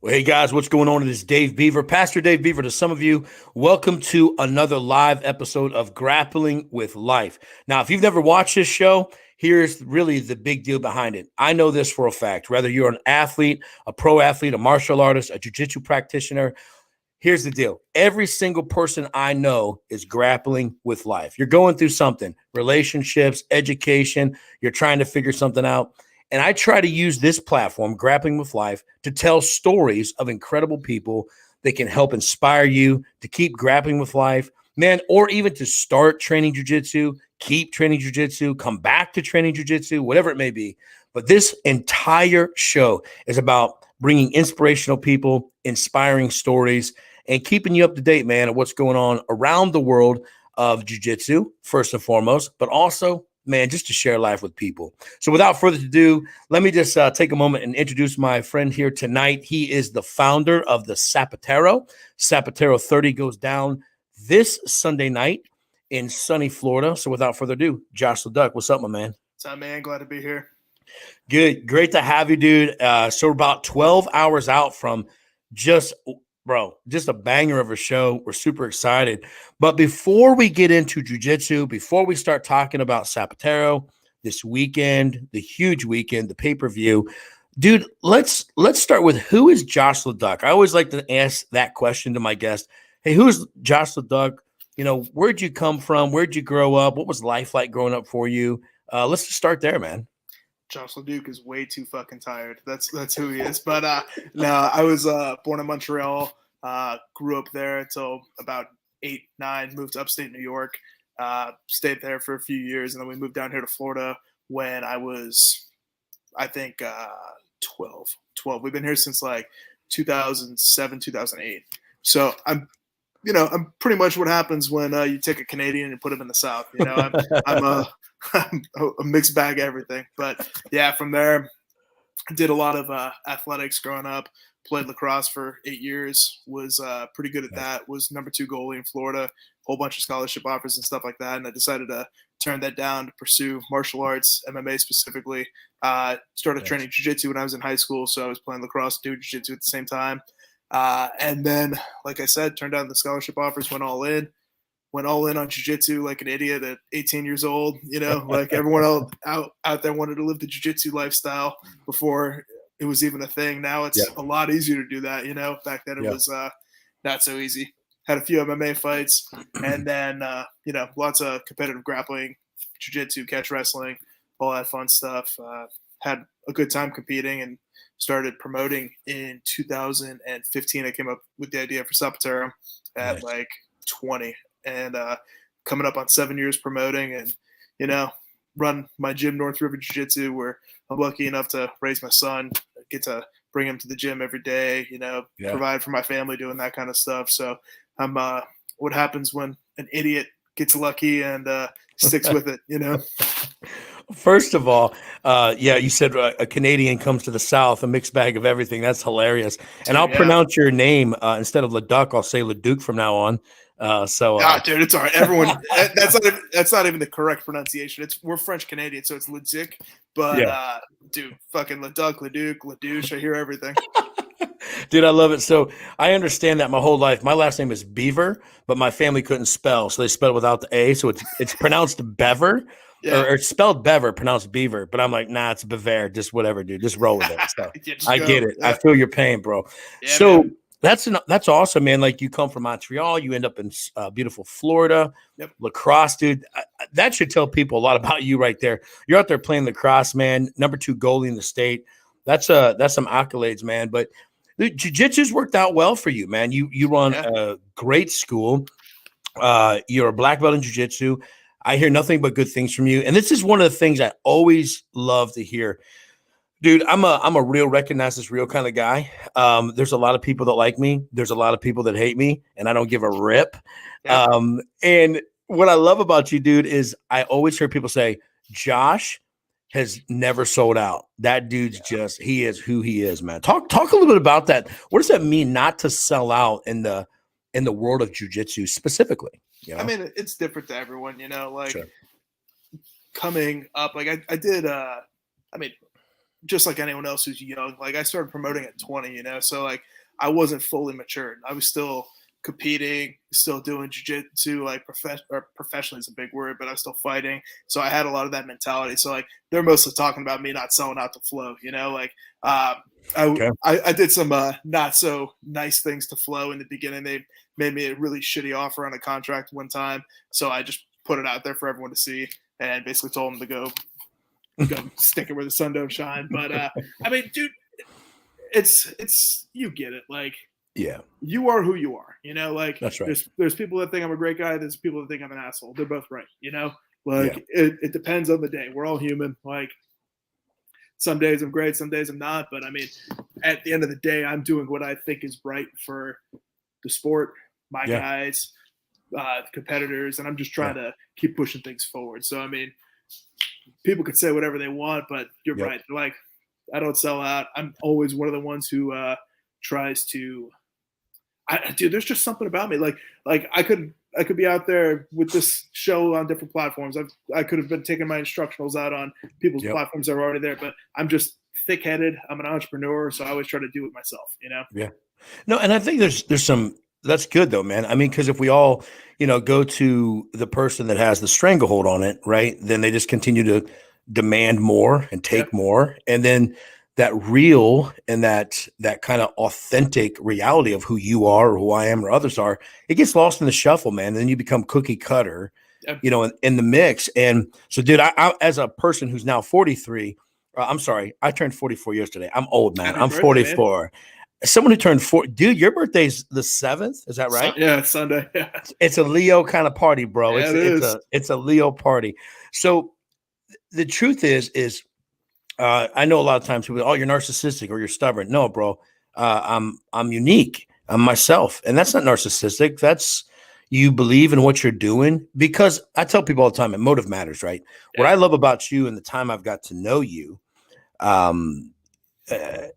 Well, hey guys, what's going on? It is Dave Beaver, Pastor Dave Beaver to some of you. Welcome to another live episode of Grappling with Life. Now, if you've never watched this show, here's really the big deal behind it. I know this for a fact. Whether you're an athlete, a pro athlete, a martial artist, a jiu-jitsu practitioner, here's the deal. Every single person I know is grappling with life. You're going through something, relationships, education, you're trying to figure something out. And I try to use this platform, Grappling with Life, to tell stories of incredible people that can help inspire you to keep grappling with life, man, or even to start training jiu-jitsu, keep training jiu-jitsu, come back to training jiu-jitsu, whatever it may be. But this entire show is about bringing inspirational people, inspiring stories, and keeping you up to date, man, of what's going on around the world of jiu-jitsu, first and foremost, but also, man, just to share life with people. So without further ado, let me just take a moment and introduce my friend here tonight. He is the founder of the Sapateiro. Sapateiro 30 goes down this Sunday night in sunny Florida. So without further ado, Josh Leduc, what's up, my man? What's up, man? Glad to be here. Good. Great to have you, dude. So we're about 12 hours out from just a banger of a show. We're super excited. But before we get into jiu-jitsu, before we start talking about Sapateiro this weekend, the huge weekend, the pay-per-view, dude, let's start with who is Josh Leduc? I always like to ask that question to my guest. Hey, who's Josh Leduc? You know, where'd you come from? Where'd you grow up? What was life like growing up for you? Let's just start there, man. Josh Leduc is way too fucking tired. That's who he is. But no, I was born in Montreal. Grew up there until about 8, 9. Moved to upstate New York. Stayed there for a few years, and then we moved down here to Florida when I was, I think, 12. We've been here since like 2007, 2008. So I'm pretty much what happens when you take a Canadian and put him in the South. You know, I'm a mixed bag of everything. But yeah, from there, I did a lot of athletics growing up. Played lacrosse for 8 years. Was pretty good at that. Was number 2 goalie in Florida. Whole bunch of scholarship offers and stuff like that. And I decided to turn that down to pursue martial arts, MMA specifically. Started training jiu-jitsu when I was in high school, so I was playing lacrosse and doing jiu-jitsu at the same time. And then, like I said, turned down the scholarship offers, went all in on jiu-jitsu like an idiot at 18 years old. You know, like everyone else out there wanted to live the jiu-jitsu lifestyle before it was even a thing. Now it's a lot easier to do that. You know, back then it was not so easy. Had a few MMA fights, and then lots of competitive grappling, jiu-jitsu, catch wrestling, all that fun stuff. Had a good time competing and started promoting in 2015. I came up with the idea for Sapateiro at like 20, and coming up on 7 years promoting, and run my gym, North River Jiu-Jitsu, where I'm lucky enough to raise my son, get to bring him to the gym every day, provide for my family, doing that kind of stuff. So I'm what happens when an idiot gets lucky and sticks with it, First of all, you said a Canadian comes to the South, a mixed bag of everything. That's hilarious. And I'll pronounce your name instead of Leduc, I'll say Leduc from now on. Dude, it's all right. Everyone, that's not even the correct pronunciation. We're French Canadian, so it's Leduc. But dude, fucking Leduc, Ledouche. I hear everything. Dude, I love it. So I understand that my whole life. My last name is Beaver, but my family couldn't spell, so they spelled without the A. So it's pronounced Bever. Or it's spelled Bever, pronounced Beaver, but I'm like, nah, it's Bever. Just whatever, dude. Just roll with it. So I get it. Yeah. I feel your pain, bro. Yeah, so man. That's awesome, man. Like, you come from Montreal, you end up in beautiful Florida. Lacrosse, dude. That should tell people a lot about you right there. You're out there playing lacrosse, man. Number 2 goalie in the state. That's some accolades, man. But jiu-jitsu's worked out well for you, man. You run a great school. You're a black belt in jiu-jitsu. I hear nothing but good things from you. And this is one of the things I always love to hear. Dude, I'm a real recognize this real kind of guy. There's a lot of people that like me. There's a lot of people that hate me, and I don't give a rip. Yeah. And what I love about you, dude, is I always hear people say, Josh has never sold out. That dude's he is who he is, man. Talk a little bit about that. What does that mean not to sell out in the world of jiu-jitsu specifically? I mean, it's different to everyone, coming up, like I did, just like anyone else who's young, like I started promoting at 20, so like I wasn't fully matured. I was still competing, still doing jiu-jitsu, like professionally is a big word, but I was still fighting. So I had a lot of that mentality. So like they're mostly talking about me not selling out to Flow, like I did some not so nice things to Flow in the beginning. They made me a really shitty offer on a contract one time. So I just put it out there for everyone to see and basically told them to go stick it where the sun don't shine. But I mean, dude, it's you get it. Like, yeah, you are who you are. Like that's right. There's people that think I'm a great guy. There's people that think I'm an asshole. They're both right. Like it depends on the day. We're all human. Like some days I'm great, some days I'm not. But I mean, at the end of the day, I'm doing what I think is right for the sport, my guys, competitors, and I'm just trying to keep pushing things forward. So I mean, people could say whatever they want, but you're right. Like, I don't sell out. I'm always one of the ones who tries to. Dude, there's just something about me. Like I could be out there with this show on different platforms. I could have been taking my instructionals out on people's platforms that are already there, but I'm just thick-headed. I'm an entrepreneur, so I always try to do it myself. Yeah. No, and I think there's some. That's good though, man. I mean, because if we all, go to the person that has the stranglehold on it, right, then they just continue to demand more and take more, and then that real and that kind of authentic reality of who you are or who I am or others are, it gets lost in the shuffle, man. And then you become cookie cutter, in the mix. And so, dude, I as a person who's now 43, I'm sorry, I turned 44 yesterday. I'm old, man. I'm 44. Man. Someone who turned 4, dude, your birthday's the 7th. Is that right? Yeah, it's Sunday. Yeah. It's a Leo kind of party, bro. Yeah, it's a Leo party. So the truth is I know a lot of times people, oh, you're narcissistic or you're stubborn. No, bro. I'm unique. I'm myself. And that's not narcissistic. That's you believe in what you're doing, because I tell people all the time, and motive matters, right? Yeah. What I love about you and the time I've got to know you,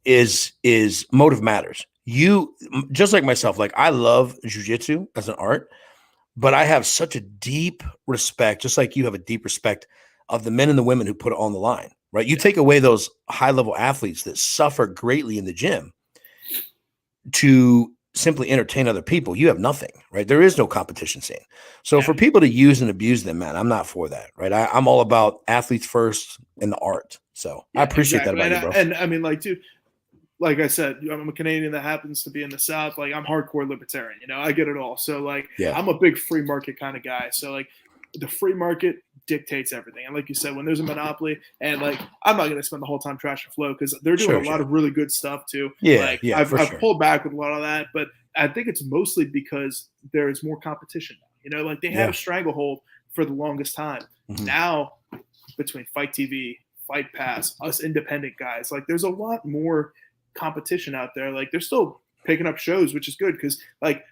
is motive matters. You, just like myself, like I love jiu-jitsu as an art, but I have such a deep respect, just like you have a deep respect of the men and the women who put it on the line, right? You take away those high-level athletes that suffer greatly in the gym to simply entertain other people. You have nothing, right? There is no competition scene. So for people to use and abuse them, man, I'm not for that, right? I'm all about athletes first and the art. So I appreciate that about you, bro. And I mean, like, dude, like I said, I'm a Canadian that happens to be in the South. Like, I'm hardcore libertarian, I get it all. So like, I'm a big free market kind of guy. So like, the free market dictates everything. And like you said, when there's a monopoly, and like, I'm not going to spend the whole time trashing Flow because they're doing a lot of really good stuff too. Yeah, like, I've pulled back with a lot of that, but I think it's mostly because there is more competition now. Like they had a stranglehold for the longest time. Mm-hmm. Now, between Fight TV, Fight Pass, us independent guys, like there's a lot more competition out there. Like they're still picking up shows, which is good because like,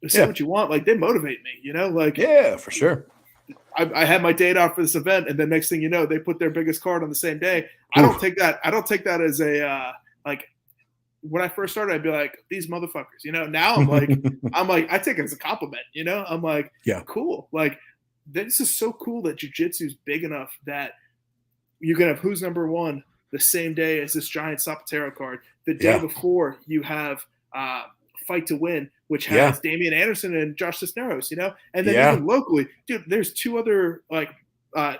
say what you want, like they motivate me. Like for sure. I had my date out for this event, and the next thing you know, they put their biggest card on the same day. I don't take that as a like. When I first started, I'd be like, these motherfuckers. Now I'm like, I take it as a compliment. I'm like, cool. Like, this is so cool that jiu-jitsu is big enough that you can have who's number one the same day as this giant Sapateiro card. The day before, you have Fight to Win, which has Damian Anderson and Josh Cisneros, and then even locally, dude, there's 2 other like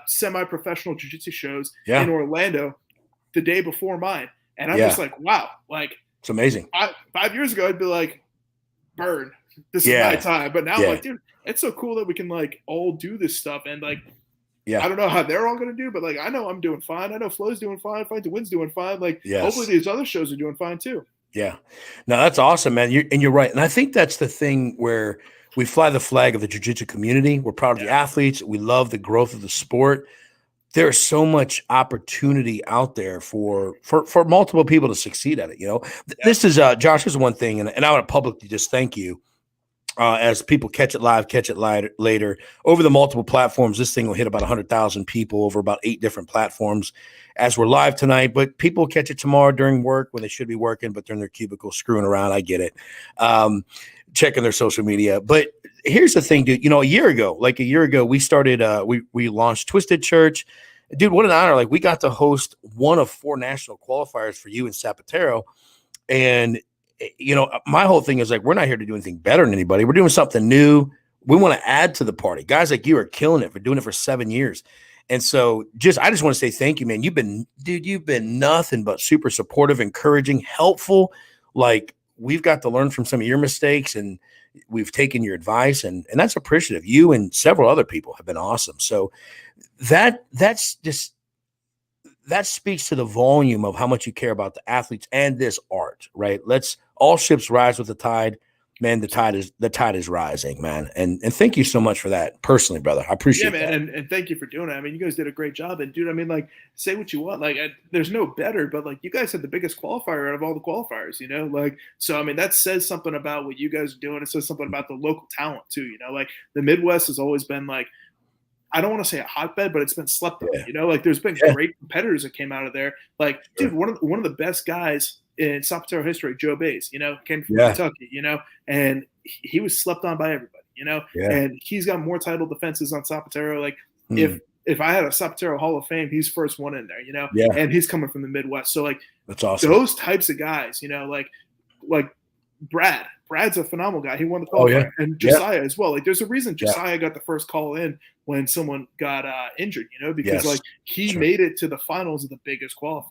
semi-professional jiu-jitsu shows in Orlando the day before mine. And I'm just like, wow, like it's amazing. 5 years ago, I'd be like, burn, this is my time. But now I'm like, dude, it's so cool that we can like all do this stuff. And like, I don't know how they're all going to do, but like, I know I'm doing fine. I know Flow's doing fine. Fight to Win's doing fine. Like, hopefully these other shows are doing fine too. Yeah. No, that's awesome, man. You're right. And I think that's the thing where we fly the flag of the jiu-jitsu community. We're proud of the athletes. We love the growth of the sport. There's so much opportunity out there for multiple people to succeed at it. This is Josh, this is one thing. And I want to publicly just thank you. As people catch it live, later over the multiple platforms. This thing will hit about 100,000 people over about 8 different platforms as we're live tonight, but people catch it tomorrow during work when they should be working, but they're in their cubicle screwing around. I get it. Checking their social media. But here's the thing, dude, a year ago, we started, we launched Twisted Church, dude, what an honor. Like, we got to host one of 4 national qualifiers for you in Sapateiro. And, my whole thing is like, we're not here to do anything better than anybody. We're doing something new. We want to add to the party. Guys like you are killing it for doing it for 7 years. And so I just want to say thank you, man. You've been nothing but super supportive, encouraging, helpful. Like, we've got to learn from some of your mistakes, and we've taken your advice, and that's appreciative. You and several other people have been awesome. So that speaks to the volume of how much you care about the athletes and this art, right? Let's all ships rise with the tide. Man, the tide is rising, man. And thank you so much for that personally, brother. I appreciate that. And thank you for doing it. I mean, you guys did a great job. And dude, I mean, like, say what you want. Like, there's no better, but like, you guys had the biggest qualifier out of all the qualifiers, like, so, I mean, that says something about what you guys are doing. It says something about the local talent too, like the Midwest has always been like, I don't want to say a hotbed, but it's been slept on, like there's been great competitors that came out of there. Like, dude, one of the best guys in Sapateiro history, Joe Bays, came from Kentucky, and he was slept on by everybody, and he's got more title defenses on Sapateiro. Like, if I had a Sapateiro Hall of Fame, he's first one in there, and he's coming from the Midwest. So like, that's awesome. Those types of guys, like Brad's a phenomenal guy. He won the qualifier, and Josiah as well. Like, there's a reason Josiah got the first call in when someone got injured, because like he made it to the finals of the biggest qualifier,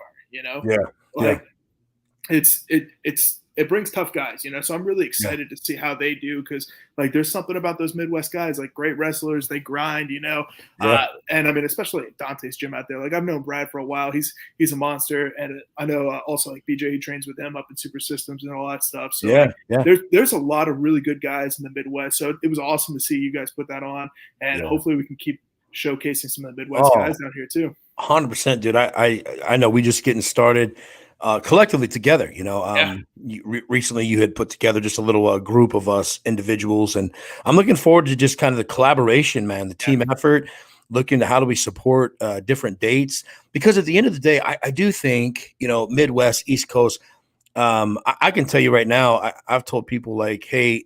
it brings tough guys, so I'm really excited to see how they do, because like there's something about those Midwest guys, like great wrestlers, they grind, and I mean, especially Dante's gym out there. Like, I've known Brad for a while. He's a monster, and I know also like BJ, he trains with him up in Super Systems and all that stuff. So there's a lot of really good guys in the Midwest. So it was awesome to see you guys put that on, and hopefully we can keep showcasing some of the Midwest guys down here too. 100%, dude. I know we just getting started. Collectively together, recently you had put together just a little group of us individuals, and I'm looking forward to just kind of the collaboration, man, the team effort, looking to how do we support different dates, because at the end of the day, I do think, Midwest, East Coast, I can tell you right now, I've told people like, hey,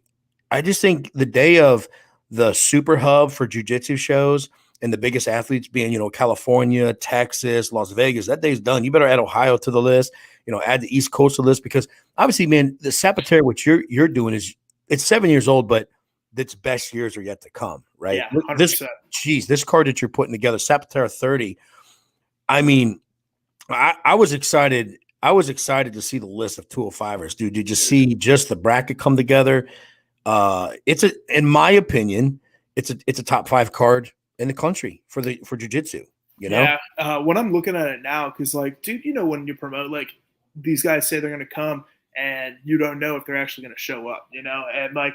I just think the day of the super hub for jiu-jitsu shows and the biggest athletes being, California, Texas, Las Vegas, that day's done. You better add Ohio to the list, add the East Coast to the list, because obviously, man, the Sapateiro, what you're doing it's 7 years old, but its best years are yet to come, right? Yeah, 100%. This card that you're putting together, Sapateiro 30. I mean, I was excited. I was excited to see the list of 205ers, dude. Did you see just the bracket come together? In my opinion, it's a top 5 card in the country for jiu-jitsu, Yeah. When I'm looking at it now, because like, dude, when you promote, like, these guys say they're going to come and you don't know if they're actually going to show up, and like,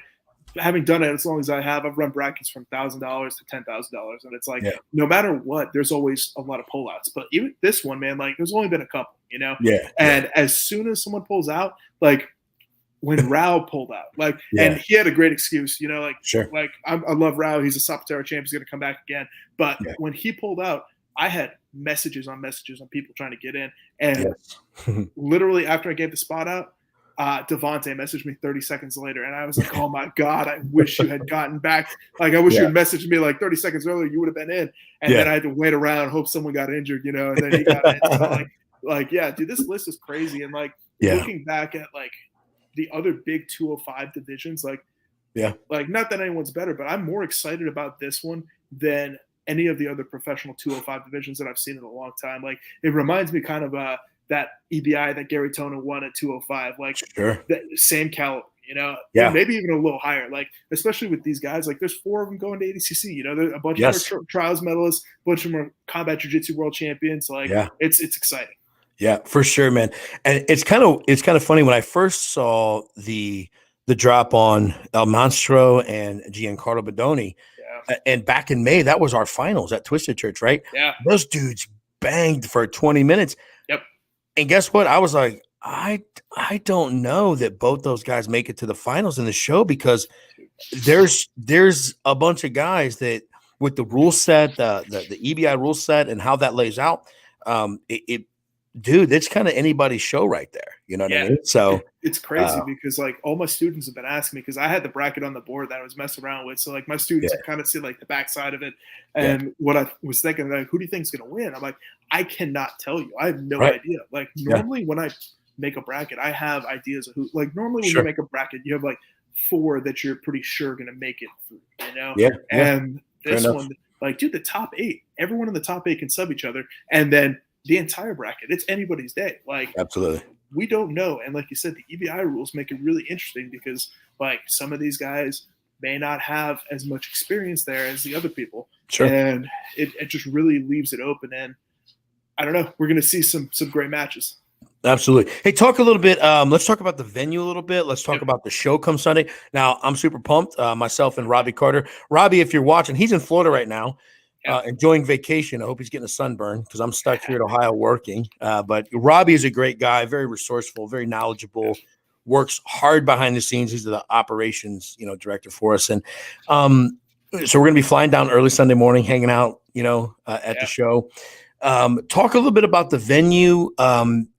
having done it as long as I have, I've run brackets from $1,000 to $10,000, and it's like, no matter what, there's always a lot of pullouts. But even this one, man, like, there's only been a couple, and as soon as someone pulls out, like, when Rao pulled out, like, and he had a great excuse, like I love Rao. He's a Sapateiro champ. He's going to come back again. But when he pulled out, I had messages on people trying to get in. And literally after I gave the spot out, Devontae messaged me 30 seconds later. And I was like, oh my God, I wish you had gotten back. Like, I wish you had messaged me like 30 seconds earlier, you would have been in. And then I had to wait around, hope someone got injured, and then he got in. So like, yeah, dude, this list is crazy. And like, looking back at like the other big 205 divisions, like not that anyone's better, but I'm more excited about this one than any of the other professional 205 divisions that I've seen in a long time. Like, it reminds me kind of that EBI that Gary Tonin won at 205, like the same caliber, maybe even a little higher. Like, especially with these guys, like there's 4 of them going to ADCC, there's a bunch of them are trials medalists, a bunch of them are combat jiu-jitsu world champions. Like, it's exciting. Yeah, for sure, man. And it's kind of funny when I first saw the drop on El Monstro and Giancarlo Bedoni. And back in May, that was our finals at Twisted Church, right? Yeah. Those dudes banged for 20 minutes. Yep. And guess what? I was like, I don't know that both those guys make it to the finals in the show, because there's a bunch of guys that with the rule set, the EBI rule set and how that lays out, dude, it's kind of anybody's show right there. You know what I Yeah, mean? So, it's crazy because like all my students have been asking me because I had the bracket on the board that I was messing around with. So like my yeah, students have kind of see like the backside of it. yeah, And what I was thinking, like, who do you think's gonna win? I'm like, I cannot tell you. I have no right, idea. Like yeah, normally when I make a bracket, I have ideas of who. Like normally when you sure, make a bracket, you have like four that you're pretty sure gonna make it through. You know, yeah, yeah, and fair this enough. one, like, dude, the top eight, everyone in the top eight can sub each other, and then the entire bracket, it's anybody's day. Like Absolutely, we don't know. And like you said, the EBI rules make it really interesting because like some of these guys may not have as much experience there as the other people. sure. And it just really leaves it open. And I don't know, we're going to see some great matches. Absolutely. Hey, talk a little bit. Let's talk about the venue a little bit. Let's talk Yep. about the show come Sunday. Now, I'm super pumped. Myself and Robbie Carter. Robbie, if you're watching, he's in Florida right now, Yeah. enjoying vacation. I hope he's getting a sunburn because I'm stuck here at Ohio working. But Robbie is a great guy, very resourceful, very knowledgeable, works hard behind the scenes. He's the operations, director for us. And so we're going to be flying down early Sunday morning, hanging out, at the show. Talk a little bit about the venue.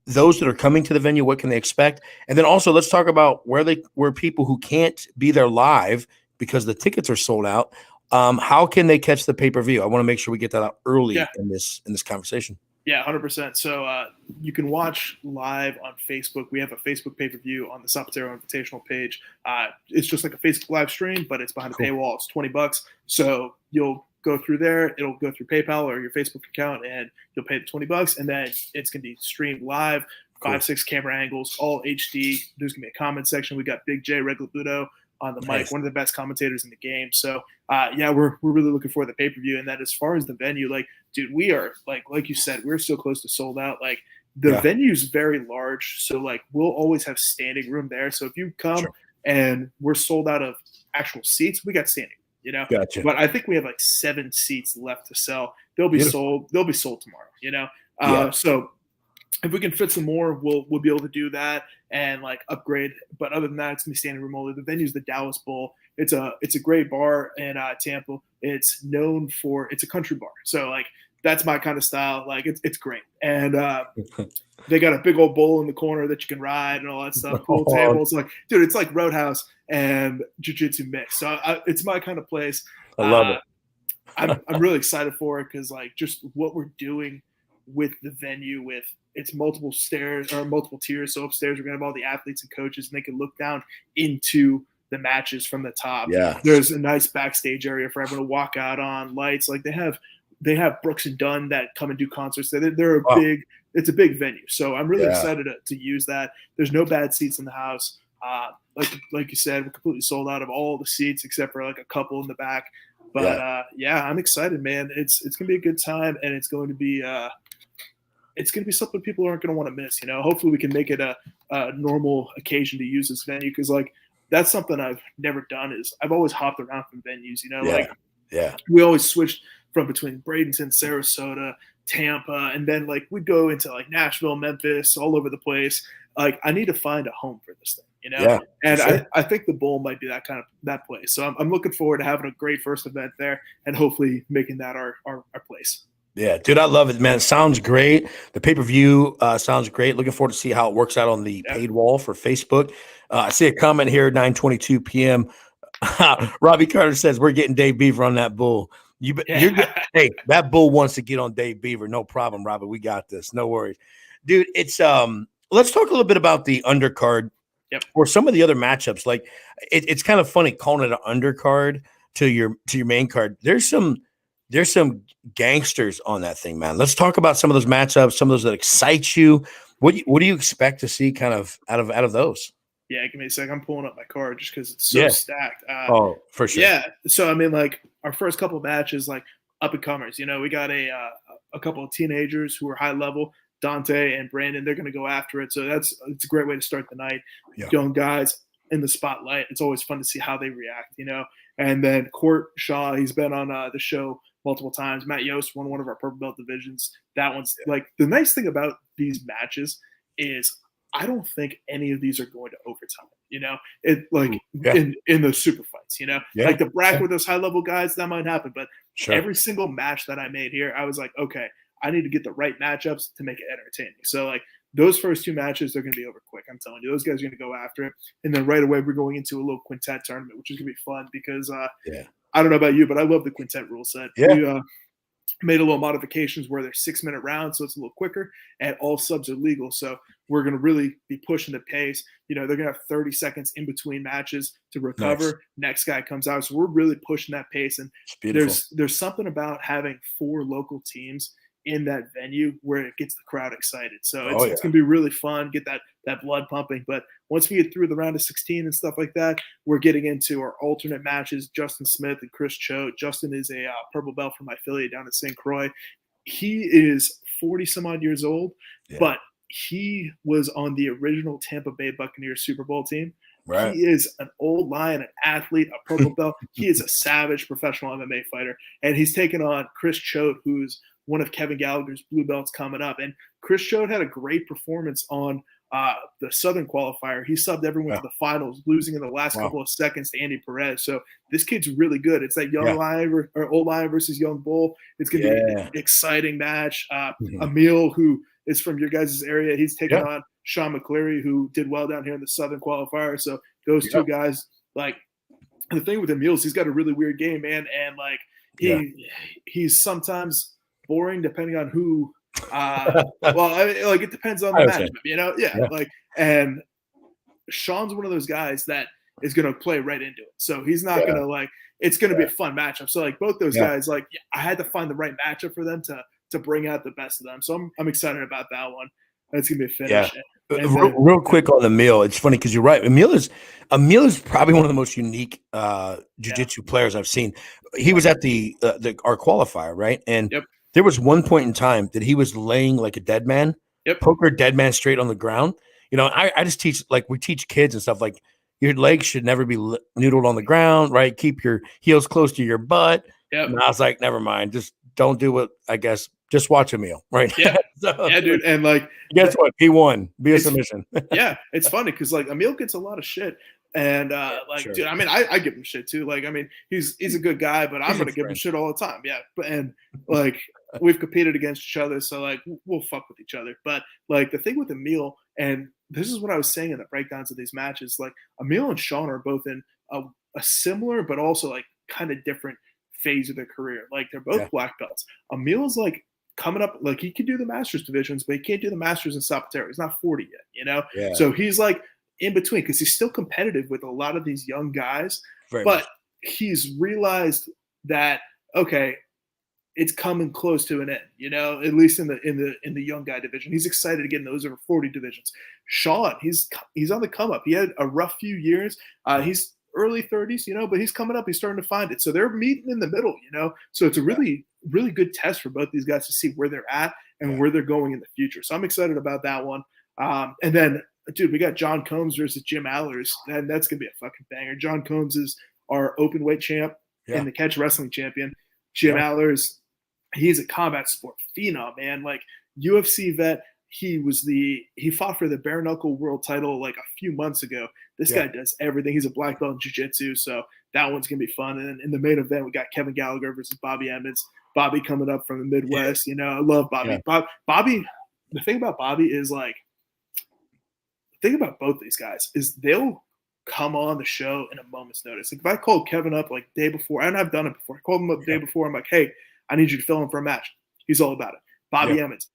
Those that are coming to the venue, what can they expect? And then also let's talk about where people who can't be there live because the tickets are sold out. How can they catch the pay-per-view? I want to make sure we get that out early in this conversation. Yeah, 100%. So you can watch live on Facebook. We have a Facebook pay-per-view on the Sapateiro Invitational page. It's just like a Facebook live stream, but it's behind a paywall. It's $20. So you'll go through there. It'll go through PayPal or your Facebook account, and you'll pay the $20, and then it's going to be streamed live, 5-6 camera angles, all HD. There's going to be a comment section. We got Big J Reglabudo on the mic, one of the best commentators in the game. So yeah, we're really looking for the pay-per-view. And then as far as the venue, like, dude, we are like you said, we're so close to sold out. Like the venue's very large. So like we'll always have standing room there. So if you come and we're sold out of actual seats, we got standing. Gotcha. But I think we have like 7 seats left to sell. They'll be sold tomorrow, so if we can fit some more, we'll be able to do that and like upgrade. But other than that, it's gonna be standing room only. The venue's the Dallas Bowl. It's a great bar in Tampa. It's known for it's a country bar. So like that's my kind of style. Like it's great. And they got a big old bowl in the corner that you can ride and all that stuff. Pool tables, like dude, it's like Roadhouse and jiu-jitsu mix. So it's my kind of place. I love it. I'm really excited for it because like just what we're doing with the venue with it's multiple stairs or multiple tiers. So upstairs we're gonna have all the athletes and coaches, and they can look down into the matches from the top. Yeah, there's a nice backstage area for everyone to walk out on. Lights, like they have Brooks and Dunn that come and do concerts. They're a big. It's a big venue, so I'm really excited to use that. There's no bad seats in the house. Like you said, we're completely sold out of all the seats except for like a couple in the back. But I'm excited, man. It's gonna be a good time, and it's going to be something people aren't gonna want to miss. Hopefully we can make it a normal occasion to use this venue because like that's something I've never done. Is I've always hopped around from venues. We always switched from between Bradenton, Sarasota, Tampa, and then like we'd go into like Nashville, Memphis, all over the place. Like I need to find a home for this thing, and I think the Bowl might be that place. So I'm looking forward to having a great first event there and hopefully making that our place. Yeah, dude, I love it, man. It sounds great. The pay-per-view sounds great. Looking forward to see how it works out on the paid wall for Facebook. I see a comment here, 9:22 p.m. Robbie Carter says, we're getting Dave Beaver on that bull. Hey, that bull wants to get on Dave Beaver. No problem, Robbie. We got this. No worries. Dude, it's let's talk a little bit about the undercard or some of the other matchups. Like it's kind of funny calling it an undercard to your main card. There's some gangsters on that thing, man. Let's talk about some of those matchups, some of those that excite you. What do you expect to see kind of out of those? Yeah, give me a sec. I'm pulling up my card just because it's so stacked. For sure. Yeah. So I mean, like our first couple of matches, like up and comers. We got a couple of teenagers who are high level. Dante and Brandon, they're going to go after it. So it's a great way to start the night. Young guys in the spotlight. It's always fun to see how they react. And then Court Shaw, he's been on the show multiple times. Matt Yost won one of our purple belt divisions. That one's like the nice thing about these matches is I don't think any of these are going to overtime. In those super fights. Like the bracket with those high level guys, that might happen. But every single match that I made here, I was like, okay, I need to get the right matchups to make it entertaining. So like those first two matches, they're going to be over quick. I'm telling you, those guys are going to go after it. And then right away, we're going into a little quintet tournament, which is going to be fun because I don't know about you, but I love the quintet rule set. Yeah. We made a little modifications where they're 6-minute rounds, so it's a little quicker, and all subs are legal. So we're going to really be pushing the pace. They're going to have 30 seconds in between matches to recover. Nice. Next guy comes out. So we're really pushing that pace. And there's something about having 4 local teams in that venue where it gets the crowd excited. So it's going to be really fun, get that blood pumping. But once we get through the round of 16 and stuff like that, we're getting into our alternate matches. Justin Smith and Chris Choate. Justin is a purple belt from my affiliate down in St. Croix. He is 40 some odd years old, but he was on the original Tampa Bay Buccaneers Super Bowl team. Right. He is an old lion, an athlete, a purple belt. He is a savage professional MMA fighter. And he's taken on Chris Choate, who's one of Kevin Gallagher's blue belts coming up. And Chris Choate had a great performance on the Southern qualifier. He subbed everyone to the finals, losing in the last couple of seconds to Andy Perez. So this kid's really good. It's that young lion or old lion versus young bull. It's going to be an exciting match. Emil, who is from your guys' area, he's taking on Sean McCleary, who did well down here in the Southern qualifier. So those two guys, like, the thing with Emil is he's got a really weird game, man. And like he's sometimes boring depending on who it depends on the management, and Sean's one of those guys that is going to play right into it. So he's not going to it's going to be a fun matchup. So like both those guys, I had to find the right matchup for them to bring out the best of them. So I'm excited about that one. That's going to be a finish. Real quick on Emil, it's funny because you're right. Emil is probably one of the most unique jiu-jitsu players I've seen. He was at our qualifier, right? And there was one point in time that he was laying like a dead man, poker dead man straight on the ground. I just teach, like we teach kids and stuff, like your legs should never be noodled on the ground, right? Keep your heels close to your butt. And I was like, never mind, just don't do what, I guess, just watch Emil, right? Yeah, dude. And like, guess what? He won. Be a submission. It's funny because like Emil gets a lot of shit. And dude, I mean, I give him shit too. Like, I mean, he's a good guy, but I'm gonna give him shit all the time. Yeah, and like we've competed against each other, so like we'll fuck with each other. But like the thing with Emil, and this is what I was saying in the breakdowns of these matches, like Emil and Sean are both in a similar but also like kind of different phase of their career. Like they're both black belts. Emil's like coming up, like he can do the Masters divisions, but he can't do the Masters in Sapateiro. He's not 40 yet, So he's like in between because he's still competitive with a lot of these young guys, but he's realized that it's coming close to an end, at least in the young guy division. He's excited to get in those over 40 divisions. Sean, he's on the come up. He had a rough few years. He's early 30s, but he's coming up. He's starting to find it. So they're meeting in the middle, So it's a really, really good test for both these guys to see where they're at and where they're going in the future. So I'm excited about that one. And then, dude, we got John Combs versus Jim Allers, and that's gonna be a fucking banger. John Combs is our open weight champ and the catch wrestling champion. Jim Allers, he's a combat sport phenom, man. Like UFC vet. He fought for the bare knuckle world title like a few months ago. This guy does everything. He's a black belt in jiu-jitsu, so that one's gonna be fun. And then in the main event, we got Kevin Gallagher versus Bobby Emmons. Bobby coming up from the Midwest. I love Bobby. Bobby. The thing about Bobby is like. The thing about both these guys is they'll come on the show in a moment's notice. Like if I called Kevin up like day before, and I've done it before. I called him up the day before. I'm like, hey, I need you to fill in for a match. He's all about it. Bobby Emmons.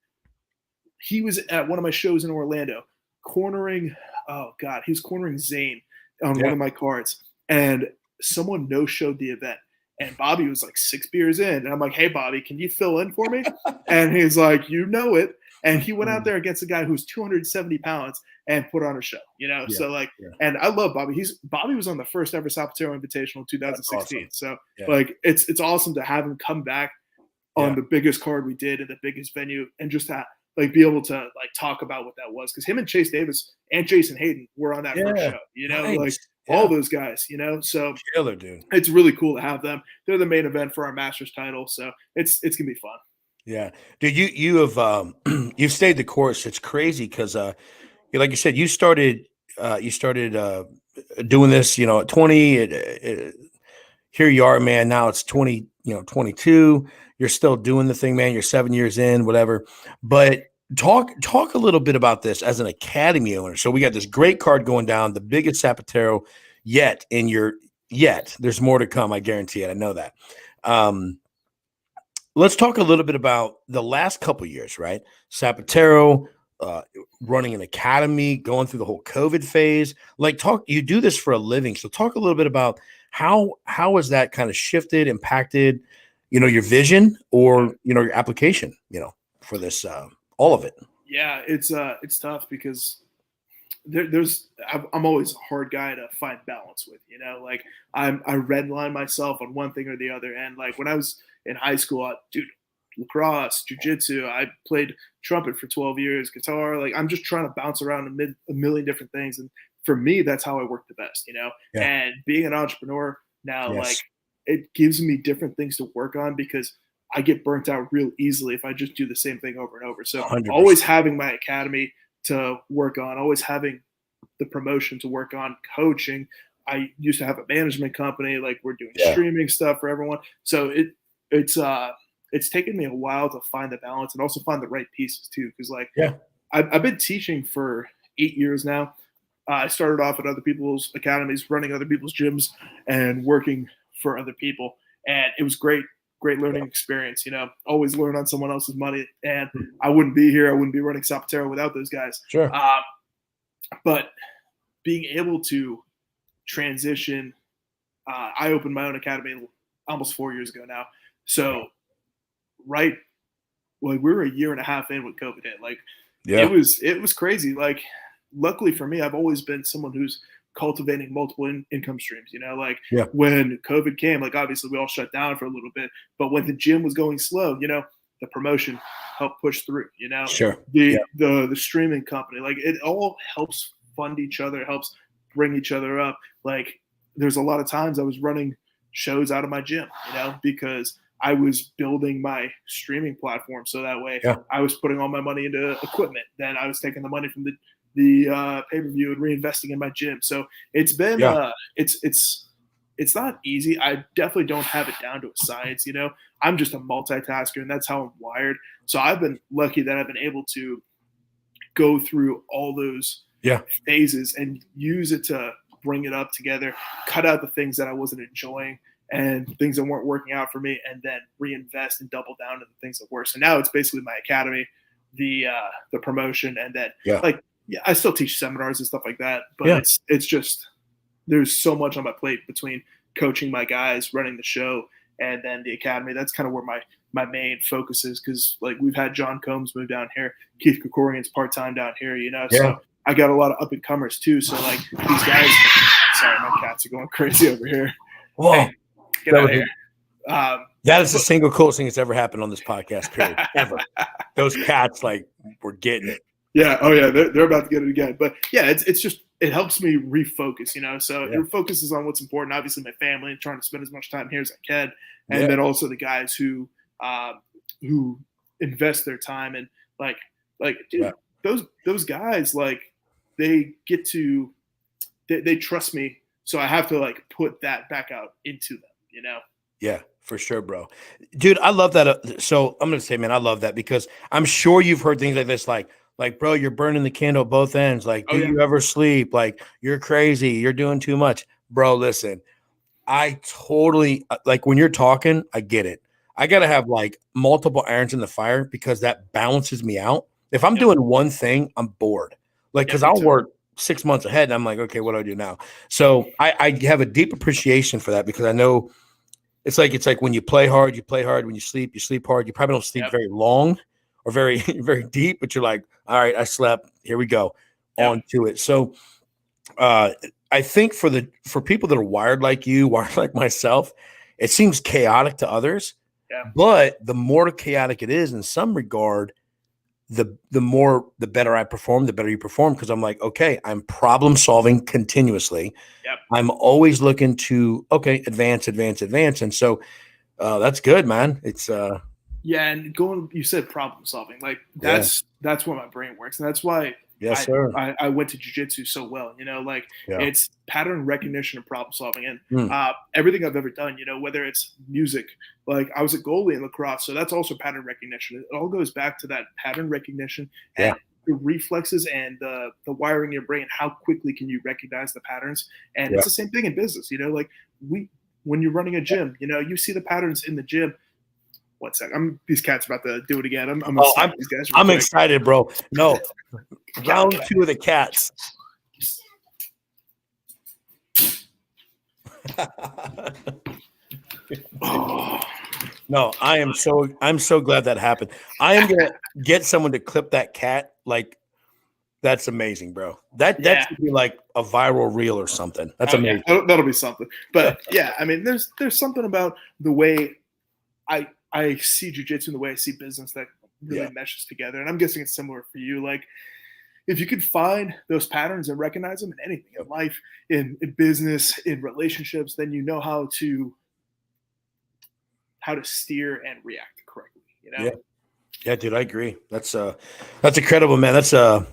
He was at one of my shows in Orlando, cornering. Oh God, he was cornering Zane on one of my cards, and someone no-showed the event. And Bobby was like 6 beers in, and I'm like, hey Bobby, can you fill in for me? And he's like, you know it. And he went out there against a guy who's 270 pounds and put on a show, So like, and I love Bobby. Bobby was on the first ever Sapateiro Invitational in 2016. Awesome. So like, it's awesome to have him come back on the biggest card we did in the biggest venue and just to like be able to like talk about what that was. Cause him and Chase Davis and Jason Hayden were on that first show, nice. Like all those guys, so killer, dude. It's really cool to have them. They're the main event for our Masters title. So it's going to be fun. Yeah, dude, you have you've stayed the course. It's crazy because like you said, you started doing this, at 20. Here you are, man. Now it's 20, 22. You're still doing the thing, man. You're 7 years in, whatever. But talk a little bit about this as an academy owner. So we got this great card going down, the biggest Sapateiro yet in your yet. There's more to come, I guarantee it. I know that. Let's talk a little bit about the last couple years, right? Sapateiro, running an academy, going through the whole COVID phase. Like, you do this for a living. So talk a little bit about how has that kind of shifted, impacted, your vision or, your application, for this, all of it. Yeah, it's tough because I'm always a hard guy to find balance with, like I redline myself on one thing or the other. And like when I was in high school, dude, lacrosse, jiu-jitsu, I played trumpet for 12 years, guitar. Like I'm just trying to bounce around a million different things. And for me, that's how I work the best, Yeah. And being an entrepreneur now, Yes. like it gives me different things to work on because I get burnt out real easily if I just do the same thing over and over. So 100%. Always having my academy to work on, always having the promotion to work on, coaching. I used to have a management company, like we're doing streaming stuff for everyone. So it's taken me a while to find the balance and also find the right pieces too. Cause like, I've been teaching for 8 years now. I started off at other people's academies, running other people's gyms and working for other people. And it was great learning experience, always learn on someone else's money. And I wouldn't be here. I wouldn't be running Sapateiro without those guys. Sure. But being able to transition, I opened my own academy almost 4 years ago now. So we were a year and a half in with COVID hit. Like it was crazy. Like luckily for me, I've always been someone who's cultivating multiple income streams, when COVID came, like obviously we all shut down for a little bit, but when the gym was going slow, the promotion helped push through, Sure. The streaming company, like it all helps fund each other, helps bring each other up. Like there's a lot of times I was running shows out of my gym, because I was building my streaming platform. So that way I was putting all my money into equipment. Then I was taking the money from the pay-per-view and reinvesting in my gym. So it's been it's not easy. I definitely don't have it down to a science, I'm just a multitasker and that's how I'm wired. So I've been lucky that I've been able to go through all those phases and use it to bring it up together, cut out the things that I wasn't enjoying and things that weren't working out for me, and then reinvest and double down on the things that were. So now it's basically my academy, the promotion, and then I still teach seminars and stuff like that, but it's just there's so much on my plate between coaching my guys, running the show, and then the academy. That's kind of where my main focus is, because like we've had John Combs move down here, Keith Krikorian's part-time down here, so I got a lot of up-and-comers too. So like these guys, sorry, my cats are going crazy over here. Whoa, hey, get out of here. That is the single coolest thing that's ever happened on this podcast, period. Ever. Those cats, like, were getting it. Yeah. Oh, yeah. They're about to get it again. But yeah, it's just it helps me refocus. So your focus is on what's important. Obviously, my family, and trying to spend as much time here as I can, and then also the guys who invest their time and like dude, those guys, like they get to they trust me, so I have to like put that back out into them. Yeah, for sure, bro. Dude, I love that. So I'm going to say, man, I love that because I'm sure you've heard things like this, like, bro, you're burning the candle at both ends. Like, do you ever sleep? Like, you're crazy. You're doing too much. Bro, listen, I totally, like when you're talking, I get it. I got to have like multiple irons in the fire because that balances me out. If I'm doing one thing, I'm bored. Like, because I'll work 6 months ahead and I'm like, okay, what do I do now? So I have a deep appreciation for that because I know it's like when you play hard. When you sleep hard. You probably don't sleep very long or very, very deep, but you're like, all right, I slept. Here we go on to it. So I think for people that are wired like you, wired like myself, it seems chaotic to others. Yeah. But the more chaotic it is in some regard, the better I perform, the better you perform. Cause I'm like, okay, I'm problem solving continuously. Yep. I'm always looking to, advance. And so that's good, man. It's and you said problem solving. Like that's where my brain works. And that's why Yes, sir. I went to jujitsu so well, like Yeah. it's pattern recognition and problem solving, and Mm. everything I've ever done, whether it's music, like I was a goalie in lacrosse, so that's also pattern recognition. It all goes back to that pattern recognition Yeah. and the reflexes and the wiring in your brain. How quickly can you recognize the patterns? And Yeah. it's the same thing in business, like when you're running a gym, you see the patterns in the gym. One sec, these cats about to do it again. I'm gonna stop these guys real I'm quick. excited, bro. No, round 2 of the cats. No, I'm so glad that happened. I am gonna get someone to clip that cat. Like, that's amazing, bro. That should be like a viral reel or something. That's amazing. Yeah, that'll be something. But yeah, I mean, there's something about the way I see jujitsu and the way I see business that really meshes together. And I'm guessing it's similar for you. Like, if you could find those patterns and recognize them in anything, in life, in business, in relationships, then you know how to steer and react correctly. Yeah, dude, I agree. That's incredible, man. That's a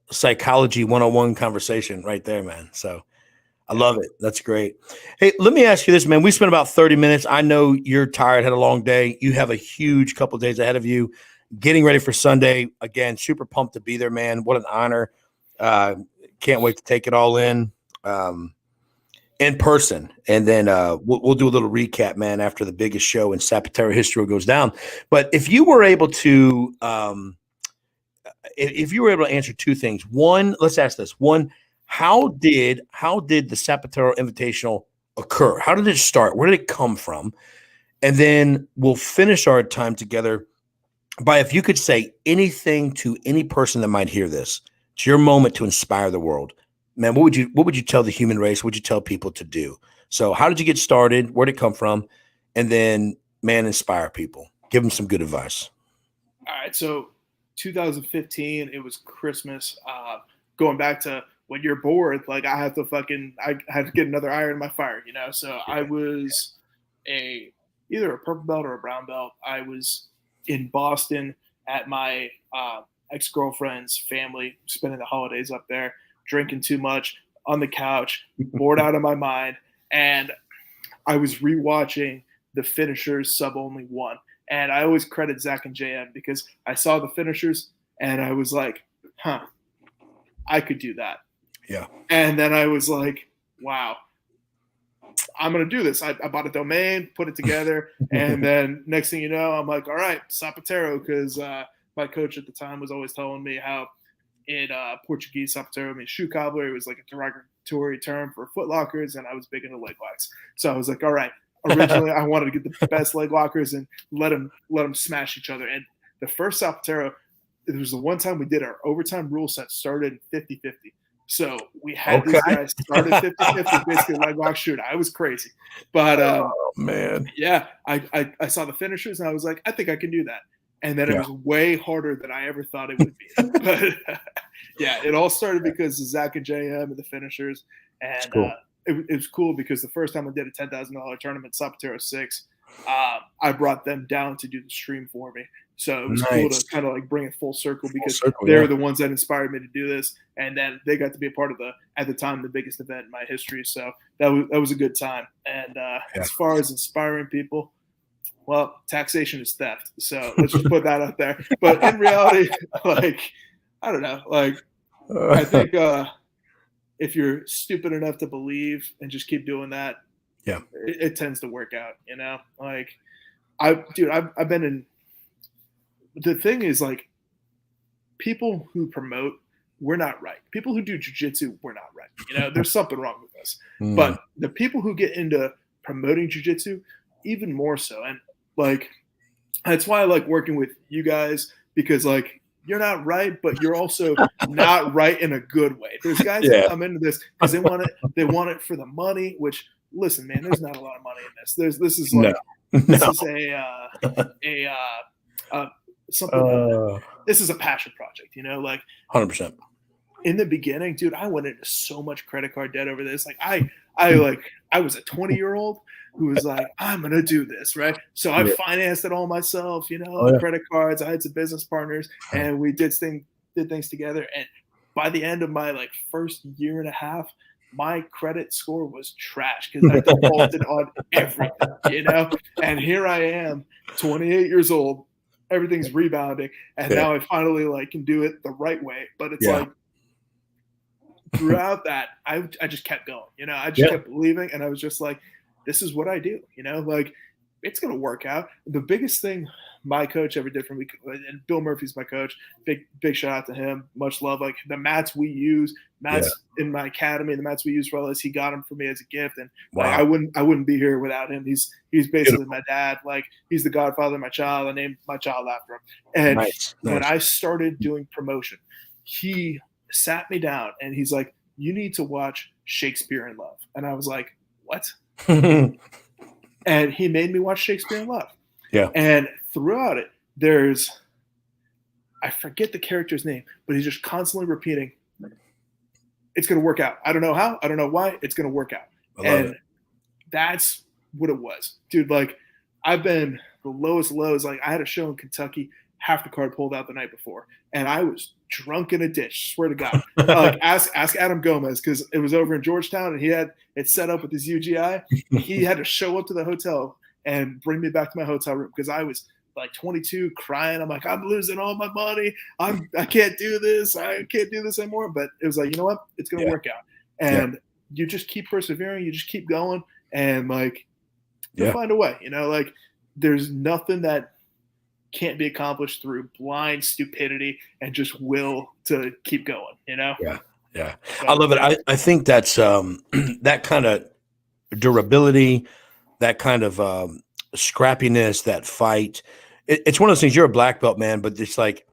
psychology 101 conversation right there, man. So I love it. That's great. Hey, let me ask you this, man. We spent about 30 minutes. I know you're tired, had a long day. You have a huge couple of days ahead of you, getting ready for Sunday. Again, super pumped to be there, man. What an honor. Can't wait to take it all in person. And then we'll do a little recap, man, after the biggest show in Sapateiro history goes down. But if you were able to answer two things. One, let's ask this. One, how did the Sapateiro Invitational occur? How did it start? Where did it come from? And then we'll finish our time together by, if you could say anything to any person that might hear this, it's your moment to inspire the world. Man, what would you tell the human race? What would you tell people to do? So how did you get started? Where did it come from? And then, man, inspire people. Give them some good advice. All right. So 2015, it was Christmas. Going back to when you're bored, like I had to get another iron in my fire, So I was either a purple belt or a brown belt. I was in Boston at my ex-girlfriend's family, spending the holidays up there, drinking too much on the couch, bored out of my mind. And I was rewatching the Finishers Sub Only One. And I always credit Zach and JM because I saw the Finishers and I was like, I could do that. Yeah. And then I was like, wow, I'm going to do this. I bought a domain, put it together. And then next thing you know, I'm like, all right, Sapateiro, because my coach at the time was always telling me how in Portuguese, Sapateiro means shoe cobbler. It was like a derogatory term for foot lockers, and I was big into leg locks. So I was like, all right. Originally, I wanted to get the best leg lockers and let them smash each other. And the first Sapateiro, it was the one time we did our overtime rule set started 50-50. So we had these guys started 50-50, basically leg lock shoot. I was crazy. But man. Yeah, I saw the Finishers and I was like, I think I can do that. And then it was way harder than I ever thought it would be. But yeah, it all started because of Zach and JM and the Finishers. And cool. It was cool because the first time I did a $10,000 tournament, Sapateiro 6, I brought them down to do the stream for me. So it was cool to kind of like bring it full circle because they were the ones that inspired me to do this. And then they got to be a part of at the time, the biggest event in my history. So that was a good time. And as far as inspiring people, well, taxation is theft. So let's just put that out there. But in reality, like, I don't know. Like, I think if you're stupid enough to believe and just keep doing that, it tends to work out, Like, I've been in – the thing is, like, people who promote, we're not right. People who do jiu-jitsu, we're not right. There's something wrong with us. But the people who get into promoting jiu-jitsu, even more so. And, like, that's why I like working with you guys because, like, you're not right, but you're also not right in a good way. There's guys that come into this because they want it for the money, which, listen, man, there's not a lot of money in this. This is like this is something this is a passion project, like 100%. In the beginning, dude, I went into so much credit card debt over this. Like I was a 20-year-old who was like, I'm gonna do this, right? So I financed it all myself, credit cards. I had some business partners, and we did did things together. And by the end of my like first year and a half, my credit score was trash because I defaulted on everything, you know? And here I am, 28 years old, everything's rebounding, and Yeah. now I finally like can do it the right way. But it's Yeah. like throughout that, I just kept going, you know, I just Yeah. kept believing, and I was just like, this is what I do, you know, like it's gonna work out. The biggest thing my coach ever did for me, and Bill Murphy's my coach, big shout out to him, much love. Like the mats we use, Yeah. mats in my academy, the mats we use for all this, he got them for me as a gift, and like Wow. I wouldn't be here without him. He's basically Beautiful. my dad, like he's the godfather of my child. I named my child after him. And Nice. when Nice. I started doing promotion, he sat me down and he's like, you need to watch Shakespeare in Love. And I was like, what? And he made me watch Shakespeare in Love. Yeah. And throughout it, there's, I forget the character's name, but he's just constantly repeating, it's going to work out. I don't know how, I don't know why, it's going to work out. I love And it. that's what it was. Dude, like I've been the lowest lows. Like I had a show in Kentucky, half the card pulled out the night before, and I was drunk in a ditch. Swear to God. Like ask Adam Gomez, because it was over in Georgetown and he had it set up with his UGI. He had to show up to the hotel and bring me back to my hotel room because I was like 22 crying. I'm like, I'm losing all my money. I can't do this. I can't do this anymore. But it was like, you know what? It's gonna work out. And you just keep persevering, you just keep going, and like you'll find a way, you know, like there's nothing that can't be accomplished through blind stupidity and just will to keep going, you know? Yeah. Yeah. So, I love it. I think that's that kind of durability, that kind of scrappiness, that fight. It's one of those things. You're a black belt, man, but it's like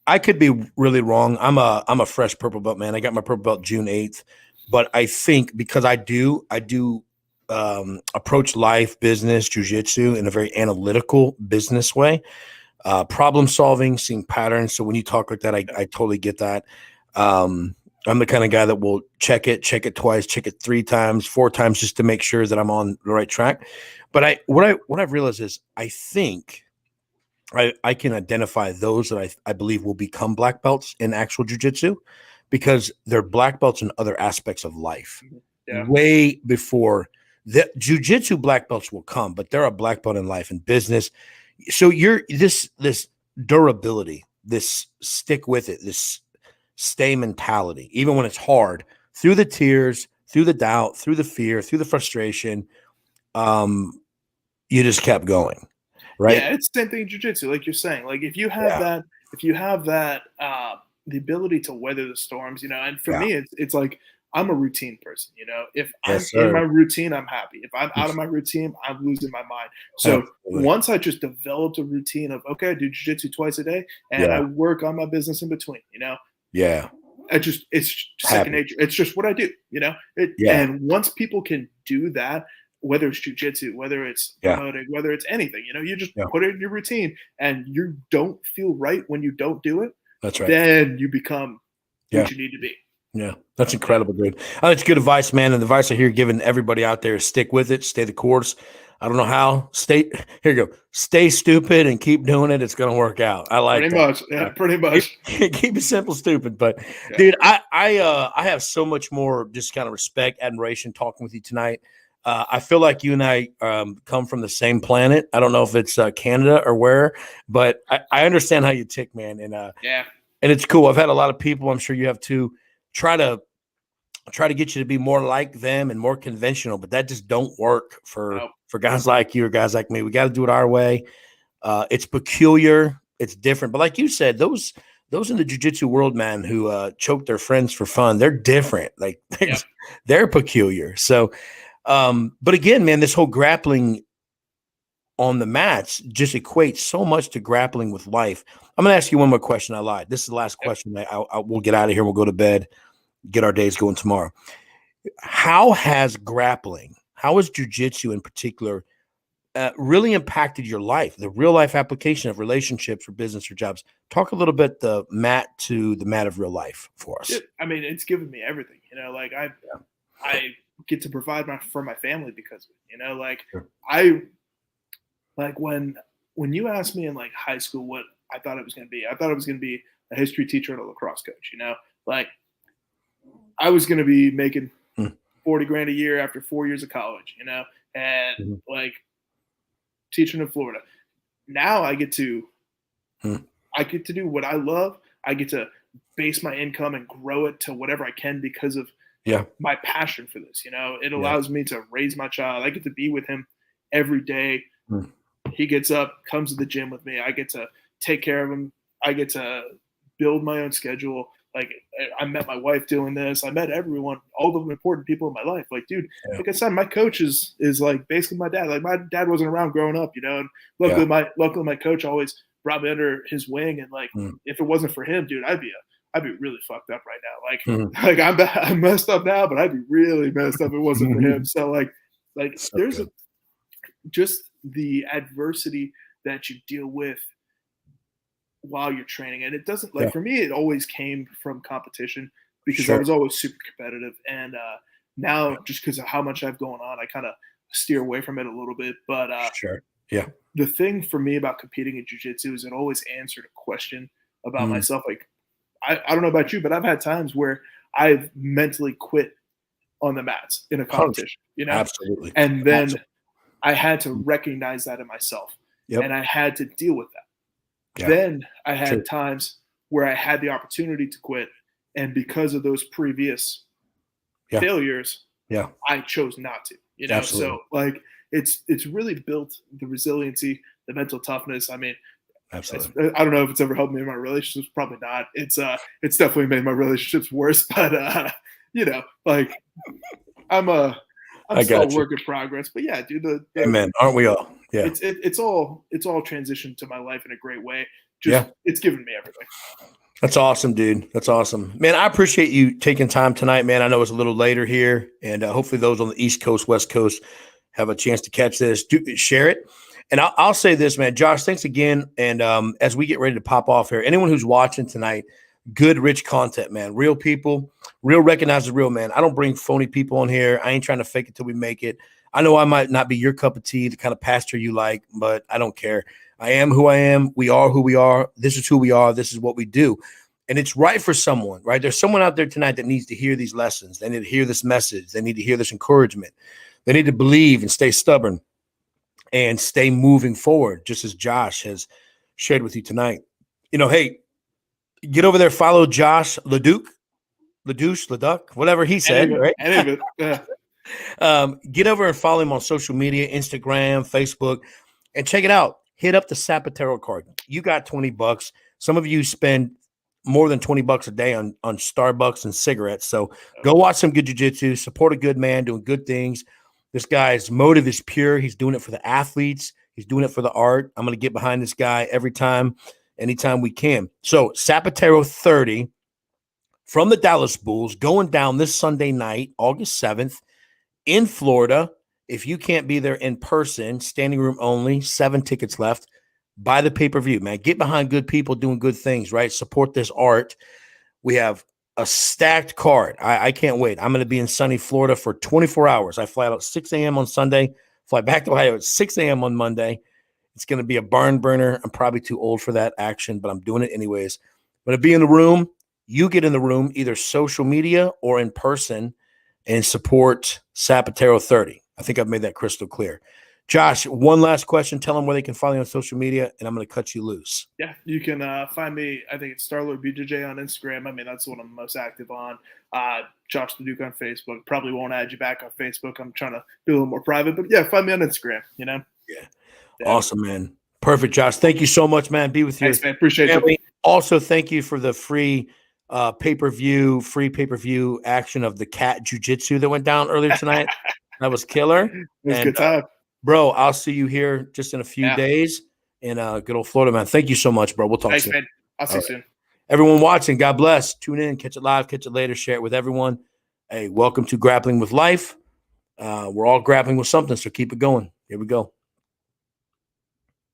I could be really wrong. I'm a fresh purple belt, man. I got my purple belt June 8th, but I think because I do approach life, business, jujitsu in a very analytical business way, problem solving, seeing patterns. So when you talk like that, I totally get that. I'm the kind of guy that will check it twice, check it 3 times, 4 times, just to make sure that I'm on the right track. But what I've realized is I think I can identify those that I believe will become black belts in actual jujitsu because they're black belts in other aspects of life. yeah. Way before the jujitsu black belts will come, but they're a black belt in life and business. So you're this durability, this stick with it, this stay mentality, even when it's hard, through the tears, through the doubt, through the fear, through the frustration, you just kept going, right? Yeah, it's the same thing in jiu-jitsu, like you're saying. Like if you have that the ability to weather the storms, you know, and for me it's like I'm a routine person, you know. If I'm in my routine, I'm happy. If I'm out of my routine, I'm losing my mind. So once I just developed a routine of, okay, I do jiu-jitsu twice a day and I work on my business in between, you know. Yeah. It's second nature. It's just what I do, you know. And once people can do that, whether it's jujitsu, whether it's promoting, whether it's anything, you know, you just put it in your routine and you don't feel right when you don't do it. That's right. Then you become what you need to be. Yeah, that's incredible, dude. That's good advice, man. And the advice I hear giving everybody out there is stick with it, stay the course. I don't know how. Here you go. Stay stupid and keep doing it. It's going to work out. I like pretty that. much. Yeah, pretty much. Keep it simple, stupid. But dude, I have so much more just kind of respect, admiration talking with you tonight. I feel like you and I come from the same planet. I don't know if it's Canada or where, but I understand how you tick, man. And and it's cool. I've had a lot of people, I'm sure you have too, try to get you to be more like them and more conventional, but that just don't work for guys like you or guys like me. We got to do it our way. It's peculiar, it's different. But like you said, those in the jiu-jitsu world, man, who choke their friends for fun, they're different. Like they're peculiar. So, but again, man, this whole grappling on the mats just equates so much to grappling with life. I'm going to ask you one more question. I lied. This is the last question. We'll get out of here. We'll go to bed, get our days going tomorrow. How has jiu-jitsu in particular really impacted your life, the real life application of relationships or business or jobs? Talk a little bit the mat to the mat of real life for us. I mean, it's given me everything, you know, like I get to provide for my family because of it, you know, like like when you asked me in like high school what I thought it was going to be a history teacher and a lacrosse coach. Like I was going to be making 40 grand a year after 4 years of college, and like teaching in Florida. Now I get to do what I love. I get to base my income and grow it to whatever I can because of my passion for this. It allows me to raise my child. I get to be with him every day. He gets up, comes to the gym with me. I get to take care of him. I get to build my own schedule. Like I met my wife doing this. I met everyone, all the important people in my life. Like, dude, like I said, my coach is like basically my dad. Like my dad wasn't around growing up, and luckily my coach always brought me under his wing. And like, if it wasn't for him, dude, I'd be really fucked up right now. Like I'm messed up now, but I'd be really messed up if it wasn't for him. So like so there's just the adversity that you deal with while you're training. And it doesn't for me, it always came from competition because I was always super competitive. And now just because of how much I've going on, I kind of steer away from it a little bit. But the thing for me about competing in jiu-jitsu is it always answered a question about myself. Like, I don't know about you, but I've had times where I've mentally quit on the mats in a competition, Absolutely. And then I had to recognize that in myself and I had to deal with that. Then I had times where I had the opportunity to quit. And because of those previous failures, I chose not to, Absolutely. So like, it's really built the resiliency, the mental toughness. I mean, absolutely. I don't know if it's ever helped me in my relationships. Probably not. It's definitely made my relationships worse, but like I'm still a work in progress, but yeah, dude, amen. Aren't we all? Yeah. It's all transitioned to my life in a great way. It's given me everything. That's awesome, dude. That's awesome, man. I appreciate you taking time tonight, man. I know it's a little later here, and hopefully those on the East Coast, West Coast have a chance to catch this. Share it. And I'll say this, man. Josh, thanks again. And as we get ready to pop off here, anyone who's watching tonight, good, rich content, man. Real people, real recognizes real, man. I don't bring phony people on here. I ain't trying to fake it till we make it. I know I might not be your cup of tea, the kind of pastor you like, but I don't care. I am who I am. We are who we are. This is who we are. This is what we do. And it's right for someone, right? There's someone out there tonight that needs to hear these lessons. They need to hear this message. They need to hear this encouragement. They need to believe and stay stubborn and stay moving forward, just as Josh has shared with you tonight. Hey, get over there, follow Josh Leduc, whatever he said, right? Any of it. Get over and follow him on social media, Instagram, Facebook, and check it out. Hit up the Sapateiro card. You got $20. Some of you spend more than $20 a day on Starbucks and cigarettes. So go watch some good jiu-jitsu, support a good man doing good things. This guy's motive is pure. He's doing it for the athletes. He's doing it for the art. I'm going to get behind this guy every time, anytime we can. So Sapateiro 30 from the Dallas Bulls going down this Sunday night, August 7th in Florida. If you can't be there in person, standing room only, 7 tickets left. Buy the pay-per-view, man. Get behind good people doing good things, right? Support this art. We have a stacked card. I can't wait. I'm going to be in sunny Florida for 24 hours. I fly out at 6 a.m. on Sunday, fly back to Ohio at 6 a.m. on Monday. It's going to be a barn burner. I'm probably too old for that action, but I'm doing it anyways. I'm going to be in the room. You get in the room, either social media or in person, and support Sapateiro 30. I think I've made that crystal clear. Josh, one last question. Tell them where they can follow you on social media, and I'm going to cut you loose. Yeah, you can find me. I think it's Starlord BJJ on Instagram. I mean, that's what I'm most active on. Josh Leduc on Facebook. Probably won't add you back on Facebook. I'm trying to be a little more private, but yeah, find me on Instagram. Yeah. Awesome, man. Perfect, Josh. Thank you so much, man. Be with you. Thanks, man. Appreciate it. Also, thank you for the free pay-per-view action of the cat jiu-jitsu that went down earlier tonight. That was killer. It was a good time. Bro, I'll see you here just in a few days in good old Florida, man. Thank you so much, bro. We'll talk soon. Man. I'll see you soon. Everyone watching, God bless. Tune in, catch it live, catch it later, share it with everyone. Hey, welcome to Grappling with Life. We're all grappling with something, so keep it going. Here we go.